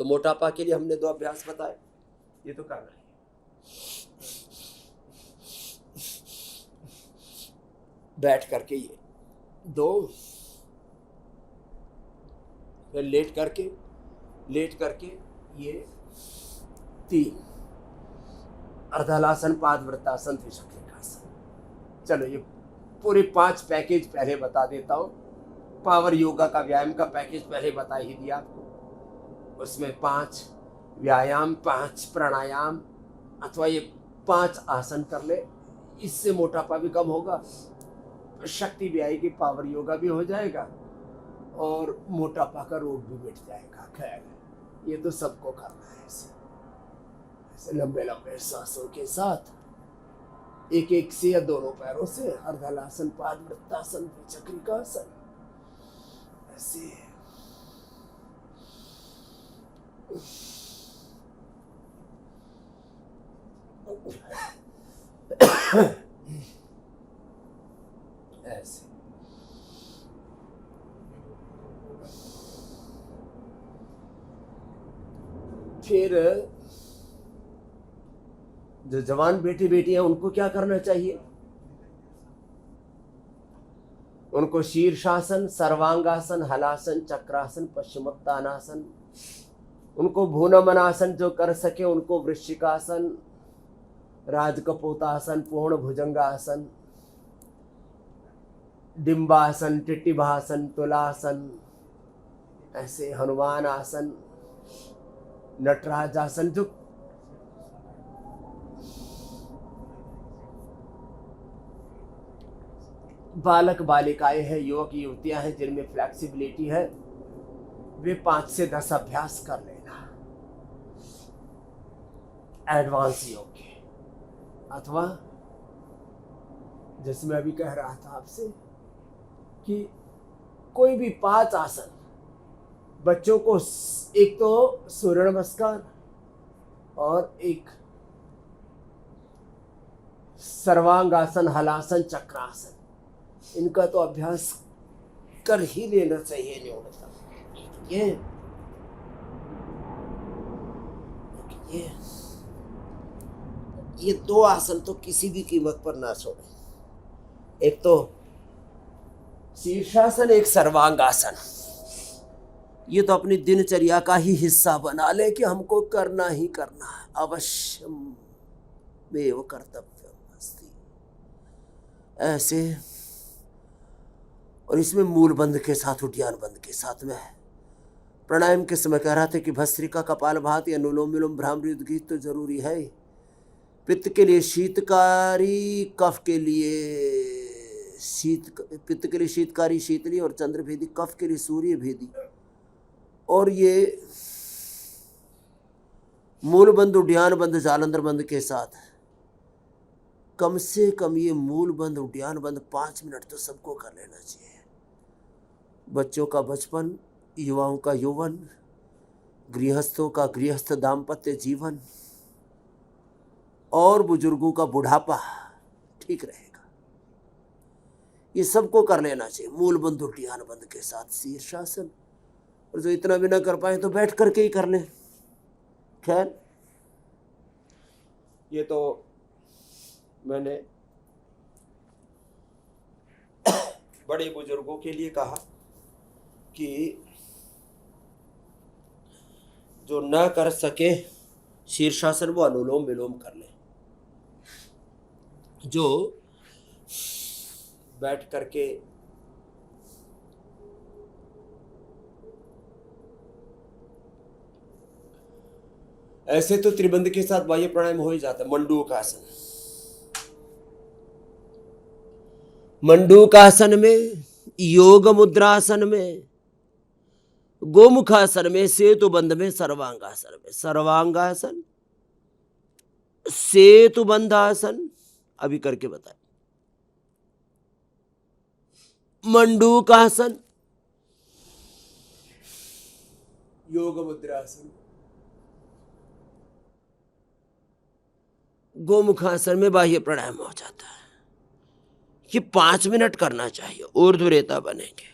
तो मोटापा के लिए हमने 2 अभ्यास बताए, ये तो करना है। बैठ करके ये 2, फिर लेट करके ये 3, अर्धहलासन, पादवृत्तासन, त्रिचक्रिकासन। चलो ये पूरे 5 पैकेज पहले बता देता हूँ। पावर योगा का व्यायाम का पैकेज पहले बता ही दिया आपको। उसमें 5 व्यायाम, 5 प्राणायाम अथवा ये 5 आसन कर ले, इससे मोटापा भी कम होगा, शक्ति भी आएगी, पावर योगा भी हो जाएगा और मोटापा का रोग भी मिट जाएगा। खैर ये तो सबको करना है। ऐसे लंबे लंबे सांसों के साथ एक से या दोनों पैरों से अर्धहलासन, पादवृत्तासन, त्रिचक्रिकासन, ऐसे। ऐसे फिर जो जवान बेटे बेटियां उनको क्या करना चाहिए? उनको शीर्षासन, सर्वांगासन, हलासन, चक्रासन, पश्चिमोत्तानासन, उनको भूनमनासन जो कर सके उनको वृश्चिकासन, राजकपोतासन, पूर्ण भुजंगासन, डिम्बासन, टिट्टिभासन, तुलासन, ऐसे हनुमान आसन, नटराजासन। जो बालक बालिकाएं हैं, युवक युवतियां हैं जिनमें फ्लेक्सिबिलिटी है, वे 5 से 10 अभ्यास कर लेना एडवांस योग के। अथवा जैसे मैं अभी कह रहा था आपसे कि कोई भी 5 आसन बच्चों को, एक तो सूर्य नमस्कार और एक सर्वांगासन, हलासन, चक्रासन, इनका तो अभ्यास कर ही लेना चाहिए न्यूनतम। ये 2 आसन तो किसी भी कीमत पर ना छोड़े। एक तो शीर्षासन, एक सर्वांगासन। ये तो अपनी दिनचर्या का ही हिस्सा बना ले कि हमको करना ही करना है, अवश्यम एव कर्तव्यम अस्ति। ऐसे, और इसमें मूल बंध के साथ, उद्यान बंध के साथ में प्राणायाम के समय कह रहा था कि भस्त्रिका, कपालभाति, अनुलोम विलोम, भ्रामरी, उद्गीत तो जरूरी है। पित्त के लिए शीतकारी, कफ के लिए पित्त के लिए शीतकारी शीतली और चंद्रभेदी, कफ के लिए सूर्य भेदी। और ये मूल बंध, उद्यान बंध, जालंधर बंध के साथ कम से कम ये मूल बंध, उद्यान बंध 5 मिनट तो सबको कर लेना चाहिए। बच्चों का बचपन, युवाओं का यौवन, गृहस्थों का गृहस्थ दाम्पत्य जीवन और बुजुर्गों का बुढ़ापा ठीक रहेगा। ये सबको कर लेना चाहिए मूल बंध, उद्यान बंध के साथ शीर्षासन। और जो इतना भी ना कर पाए तो बैठ करके ही कर लें। खैर ये तो मैंने बड़े बुजुर्गों के लिए कहा कि जो ना कर सके शीर्षासन वो अनुलोम विलोम कर ले। जो बैठ करके ऐसे तो त्रिबंध के साथ बाह्य प्राणायाम हो ही जाता है। मंडूकासन, मंडूकासन में, योग मुद्रासन में, गोमुखासन में, सेतुबंध में, सर्वांगासन में। सर्वांगासन, सेतुबंधासन अभी करके बताए, मंडूकासन, योग मुद्रासन, गोमुखासन में बाह्य प्राणायाम हो जाता है। ये 5 मिनट करना चाहिए। ऊर्ध्वरेता बनेंगे,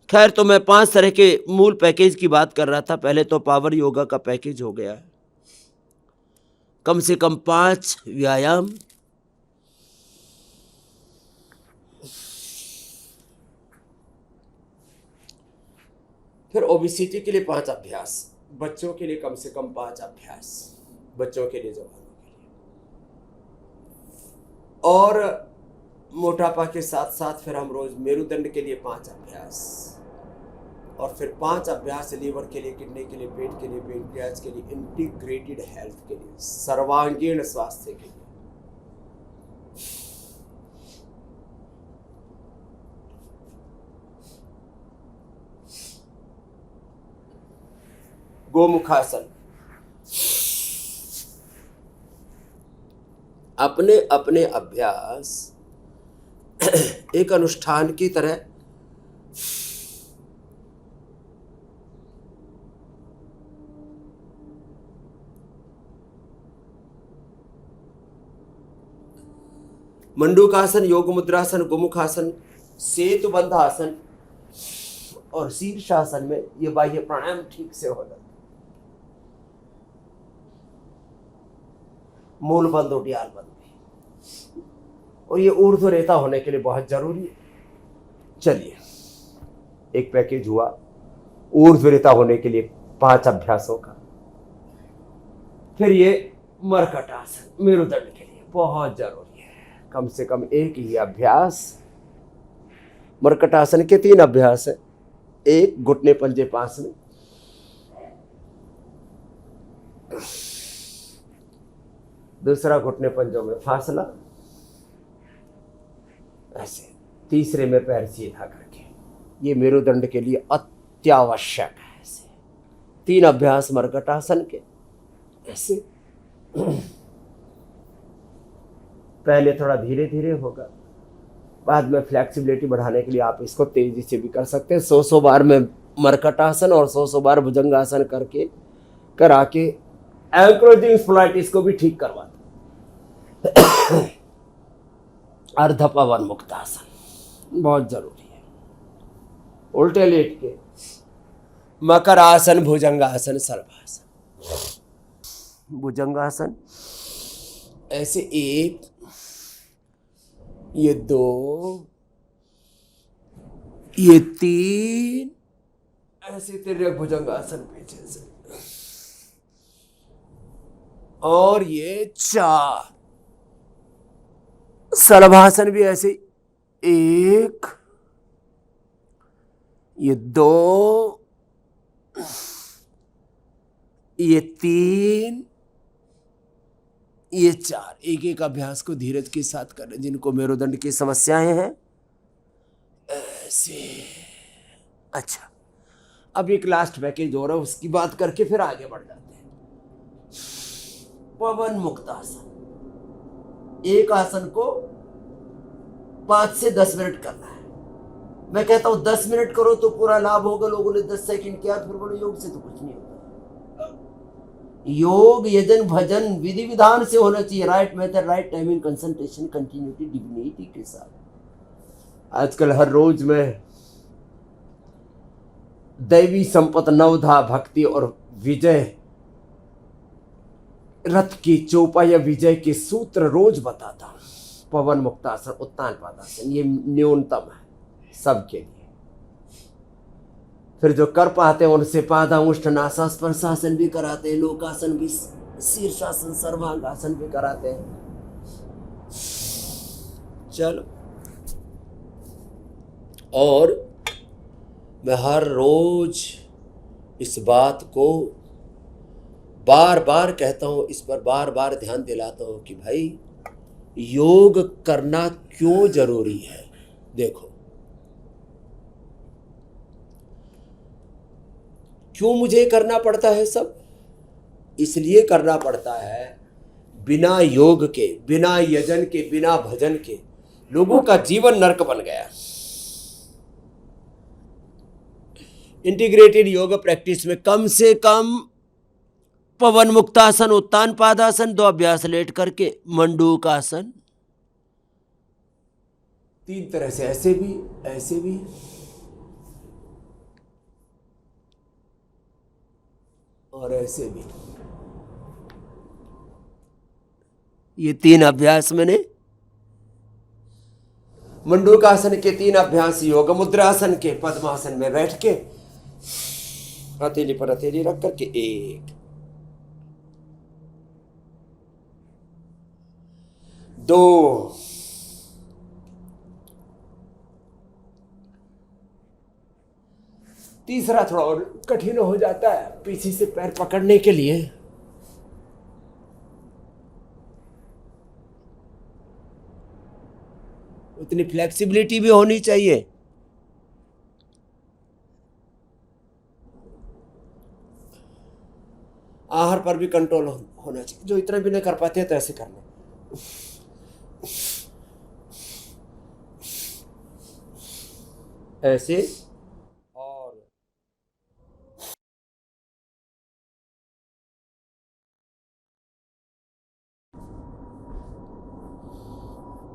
खैर, तो मैं 5 तरह के मूल पैकेज की बात कर रहा था। पहले तो पावर योगा का पैकेज हो गया, कम से कम 5 व्यायाम, फिर ओबेसिटी के लिए 5 अभ्यास, बच्चों के लिए कम से कम 5 अभ्यास, बच्चों के लिए, जवानों के लिए, और मोटापा के साथ साथ फिर हम रोज मेरुदंड के लिए 5 अभ्यास, और फिर 5 अभ्यास लीवर के लिए, किडनी के लिए, पेट के लिए, पेनक्रियाज के लिए, इंटीग्रेटेड हेल्थ के लिए, सर्वांगीण स्वास्थ्य के लिए। गोमुखासन अपने अपने अभ्यास एक अनुष्ठान की तरह मंडूकासन, योग मुद्रासन, गोमुखासन, सेतुबंध आसन और शीर्षासन में ये बाह्य प्राणायाम ठीक से हो जाता है। मूल बंद, उडियाल बंद भी, और ये ऊर्ध्व रेता होने के लिए बहुत जरूरी है। चलिए, एक पैकेज हुआ ऊर्ध्व रेता होने के लिए 5 अभ्यासों का। फिर ये मरकट आसन मेरुदंड के लिए बहुत जरूरी है, कम से कम एक ही अभ्यास। मरकट आसन के 3 अभ्यास है, एक घुटने पंजे पास में, दूसरा घुटने पंजों में फासला, ऐसे, तीसरे में पैर सीधा करके। ये मेरुदंड के लिए अत्यावश्यक है। ऐसे 3 अभ्यास मरकट आसन के, ऐसे। पहले थोड़ा धीरे धीरे होगा, बाद में फ्लेक्सिबिलिटी बढ़ाने के लिए आप इसको तेजी से भी कर सकते हैं। 100 बार में मरकट आसन और 100 बार भुजंगासन करा के एंक्रोजिंग स्पोलाइटिस को भी ठीक करवाते। अर्ध पवन मुक्त आसन बहुत जरूरी है। उल्टे लेट के मकर आसन, भुजंगासन, सर्वासन। भुजंगासन ऐसे 1, ये 2, ये 3, ऐसे तिर्यक भुजंगासन पीछे से, और ये 4। सर्वासन भी ऐसे 1, ये 2, ये 3, ये 4। एक एक अभ्यास को धीरज के साथ करें। जिनको मेरुदंड की समस्याएं हैं ऐसे। अच्छा, अब एक लास्ट पैकेज हो रहा है, उसकी बात करके फिर आगे बढ़ जाते हैं। पवन मुक्त आसन। एक आसन को 5 से 10 मिनट करना है। मैं कहता हूं 10 मिनट करो तो पूरा लाभ होगा। लोगों ने 10 सेकंड किया, फिर बोलो योग से तो कुछ नहीं होगा। योग यजन भजन विधि विधान से होना चाहिए, right method, right timing, concentration, continuity, divinity के साथ। आजकल हर रोज में दैवी संपत, नवधा, भक्ति और विजय रथ की चौपा या विजय के सूत्र रोज बताता हूं। पवन मुक्तासन, उत्तान पादासन, ये न्यूनतम है सबके लिए। फिर जो कर पाते हैं उनसे पादांगुष्ठ नासास्पर्शासन भी कराते हैं, लोकासन भी, शीर्षासन, सर्वांगासन भी कराते हैं। चलो, और मैं हर रोज इस बात को बार बार कहता हूं, इस पर बार बार ध्यान दिलाता हूं कि भाई योग करना क्यों जरूरी है। देखो, क्यों मुझे करना पड़ता है सब? इसलिए करना पड़ता है, बिना योग के, बिना यजन के, बिना भजन के लोगों का जीवन नरक बन गया। इंटीग्रेटेड योग प्रैक्टिस में कम से कम पवन मुक्तासन, उत्तान पादासन, 2 अभ्यास लेट करके, मंडूकासन, 3 तरह से, ऐसे भी, ऐसे भी, और ऐसे भी। ये 3 अभ्यास मैंने मंडूकासन के 3 अभ्यास योग मुद्रासन के पद्मासन में बैठ के हथेली पर हथेली रख करके 1 2 तीसरा थोड़ा और कठिन हो जाता है पीछे से पैर पकड़ने के लिए। उतनी फ्लेक्सिबिलिटी भी होनी चाहिए। आहार पर भी कंट्रोल होना चाहिए। जो इतना भी नहीं कर पाते तो ऐसे करना, ऐसे। और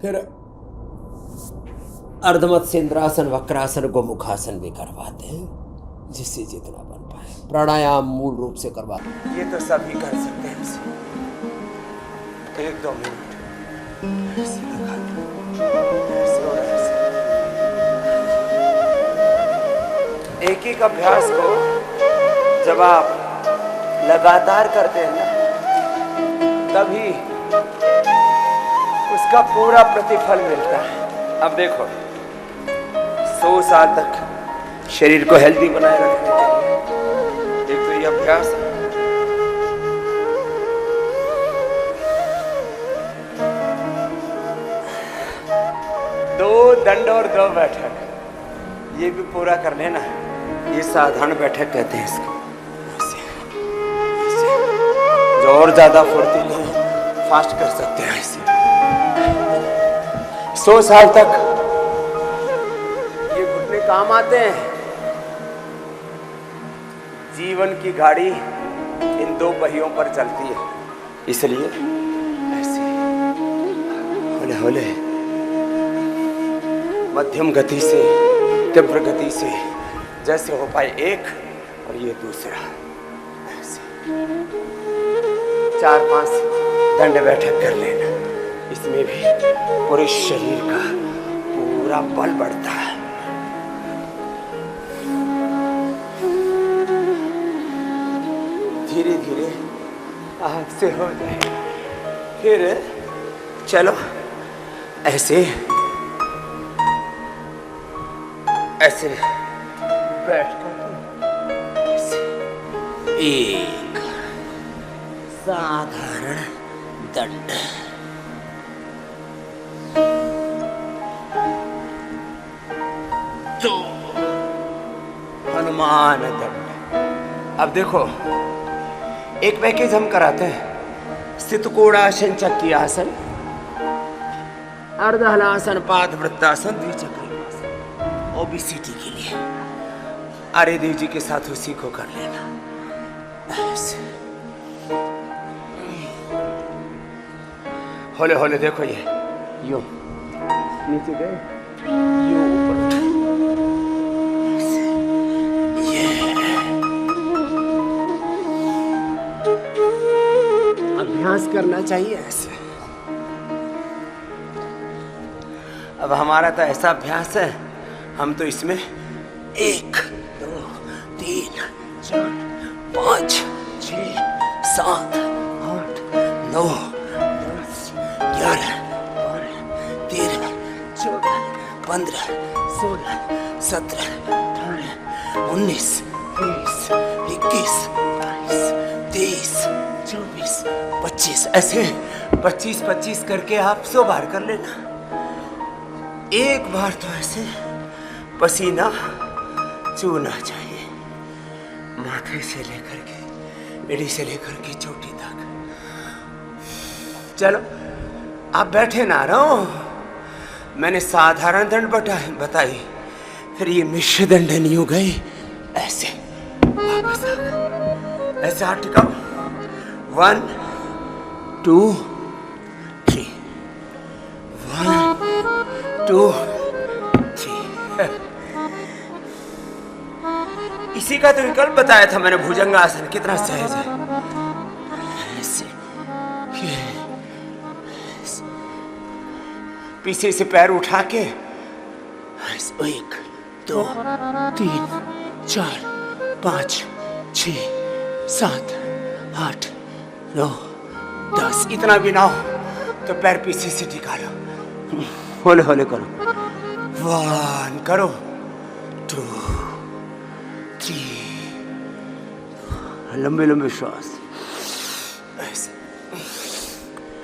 फिर अर्धमत्स्य इंद्रासन, वक्रासन, गोमुखासन भी करवाते हैं जिससे जितना बन पाए। प्राणायाम मूल रूप से करवाते हैं। ये तो सभी कर सकते हैं इसे। 1-2 मिनट ऐसे लगा ऐसे और ऐसे। एक एक अभ्यास को जब आप लगातार करते हैं ना, तभी उसका पूरा प्रतिफल मिलता है। अब देखो, 100 साल तक शरीर को हेल्दी बनाए रखने के लिए एक तो ये अभ्यास है। दो दंड और 2 बैठक, ये भी पूरा कर लेना। ये साधारण बैठक कहते हैं इसको। जो और ज्यादा फुर्तीले हैं, फास्ट कर सकते हैं इसे। 100 साल तक ये घुटने काम आते हैं। जीवन की गाड़ी इन 2 पहियों पर चलती है, इसलिए ऐसे हौले हौले मध्यम गति से, तीव्र गति से, जैसे हो पाए एक और ये दूसरा, ऐसे 4-5 दंड बैठक कर लेना। इसमें भी पूरे शरीर का पूरा बल बढ़ता है। धीरे धीरे हाथ से हो जाए। फिर चलो ऐसे ऐसे बैठ कर ऐसे एक साधारण दंड, तो हनुमान दंड। अब देखो, एक पैकेज हम कराते हैं। स्थित कोणासन, चक्की आसन, अर्धहलासन, पादवृत्तासन, द्विचक्रिकासन। ओबेसिटी के लिए आर्य देव जी के साथ उसी को कर लेना। ऐसे हौले हौले देखो, ये यूं नीचे गए, यूं ऊपर। अभ्यास करना चाहिए ऐसे। अब हमारा तो ऐसा अभ्यास है, हम तो इसमें 1 2 3 4 5 6 7 8 9 10 11 12 13 14 15 16 17 18 19 20 21 22 23 24 25, ऐसे 25-25 करके आप 100 बार कर लेना। एक बार तो ऐसे पसीना चूना चाहिए, माथे से लेकर के एड़ी से लेकर के चोटी तक। चलो आप बैठे ना रहो, मैंने साधारण दंड बताई, फिर ये मिश्र दंडनी हो गई। ऐसे वापस आ गए, ऐसे हाथ टिकाओ। 1 2 3 1 2 3। इसी का तो विकल्प बताया था मैंने, भुजंगासन कितना सहज है। ऐसे, ये, पीछे से पैर उठा के 1 2 3 4 5 6 7 8 9 10, इतना भी ना हो तो पैर पीछे से टिका लो, होले होले करो। 1 करो, 2 3, लंबे लंबे श्वास ऐसे।